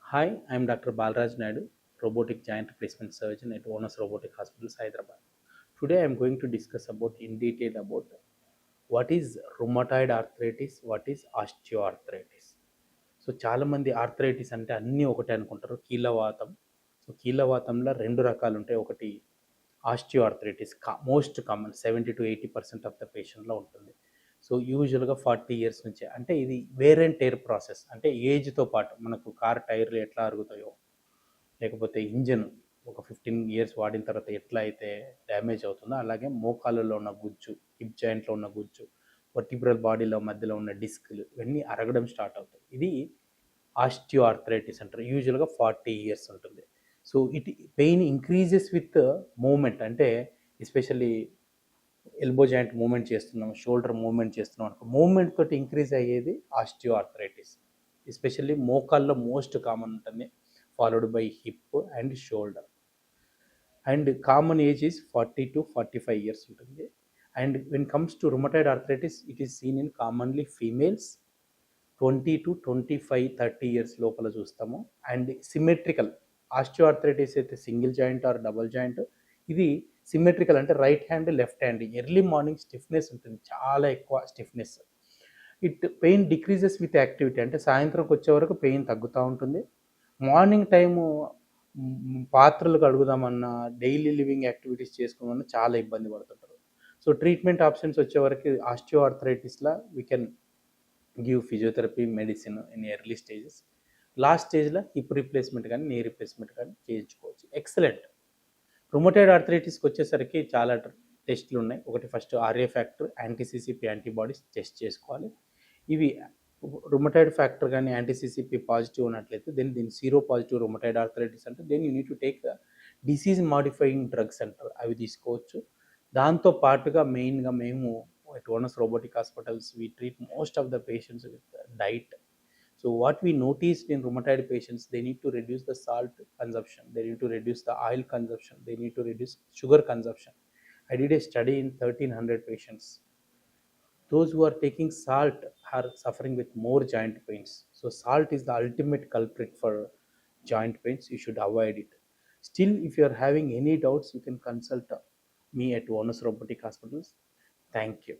Hi, I'm Dr. Balraj Naidu, robotic joint replacement surgeon at Onus Robotic Hospitals, Hyderabad. Today I'm going to discuss about in detail about what is rheumatoid arthritis, what is osteoarthritis. So చాలామంది arthritis అంటే అన్నీ ఒకటే అనుకుంటారు. కీళ్ళవాతం. So కీళ్ళవాతంలో రెండు రకాలు ఉంటాయి. ఒకటి osteoarthritis most common 70 to 80% of the పేషెంట్లో ఉంటుంది. సో యూజువల్గా 40 years నుంచే అంటే ఇది వేర్ అండ్ టైర్ ప్రాసెస్. అంటే ఏజ్తో పాటు మనకు కార్ టైర్లు ఎట్లా అరుగుతాయో, లేకపోతే ఇంజన్ ఒక 15 years వాడిన తర్వాత ఎట్లా అయితే డ్యామేజ్ అవుతుందో, అలాగే మోకాళ్ళలో ఉన్న గుజ్జు, హిప్ జాయింట్లో ఉన్న గుజ్జు, వర్టిబ్రల్ బాడీలో మధ్యలో ఉన్న డిస్క్లు ఇవన్నీ అరగడం స్టార్ట్ అవుతాయి. ఇది ఆస్టియోఆర్థరైటిస్ అంటారు. యూజువల్గా 40 years ఉంటుంది. So pain increases with movement. అంటే ఎస్పెషల్లీ ఎల్బో జాయింట్ మూమెంట్ చేస్తున్నాం, షోల్డర్ మూమెంట్ చేస్తున్నాం అనుకో, మూమెంట్ తోటి ఇంక్రీజ్ అయ్యేది ఆస్టియోఆర్థరైటిస్. ఎస్పెషల్లీ మోకాల్లో మోస్ట్ కామన్ ఉంటుంది, followed by hip and shoulder. And common age is 40 to 45 years ఉంటుంది. And when comes to rheumatoid arthritis, it is seen in commonly females 20 to 25-30 years లోపల చూస్తాము. And symmetrical osteoarthritis అయితే single joint or double joint. ఇది symmetrical అంటే right hand left hand. Early morning stiffness ఉంటుంది, చాలా ఎక్కువ stiffness. Pain decreases with activity. అంటే సాయంత్రంకి వచ్చే వరకు పెయిన్ తగ్గుతూ ఉంటుంది. మార్నింగ్ టైము పాత్రలు కడుగుదామన్నా, డైలీ లివింగ్ యాక్టివిటీస్ చేసుకోమన్నా చాలా ఇబ్బంది పడుతుంటారు. సో ట్రీట్మెంట్ ఆప్షన్స్ వచ్చే వరకు ఆస్టియోఆర్థరైటిస్లో we can give physiotherapy, medicine in early stages. Last స్టేజ్లో హిప్ రీప్లేస్మెంట్ కానీ నీ రీప్లేస్మెంట్ కానీ చేయించుకోవచ్చు. ఎక్సలెంట్. రుమటాయిడ్ ఆర్థరైటిస్కి వచ్చేసరికి చాలా టెస్ట్లు ఉన్నాయి. ఒకటి first RA factor, anti CCP antibodies test చేసుకోవాలి. ఇవి రుమటాయిడ్ ఫ్యాక్టర్ కానీ యాంటీసీసీపీ పాజిటివ్ ఉన్నట్లయితే దీని సీరో పాజిటివ్ రుమటాయిడ్ ఆర్థరైటిస్ అంటే then you need to take disease modifying drugs అంటారు, అవి తీసుకోవచ్చు. దాంతో పాటుగా మెయిన్గా మేము at Onus Robotic Hospitals, we treat most of the patients with diet. So what we noticed in rheumatoid patients, they need to reduce the salt consumption, they need to reduce the oil consumption, they need to reduce sugar consumption. I did a study in 1300 patients. Those who are taking salt are suffering with more joint pains. So salt is the ultimate culprit for joint pains. You should avoid it. Still, if you are having any doubts, you can consult me at Onus Robotic Hospitals. Thank you.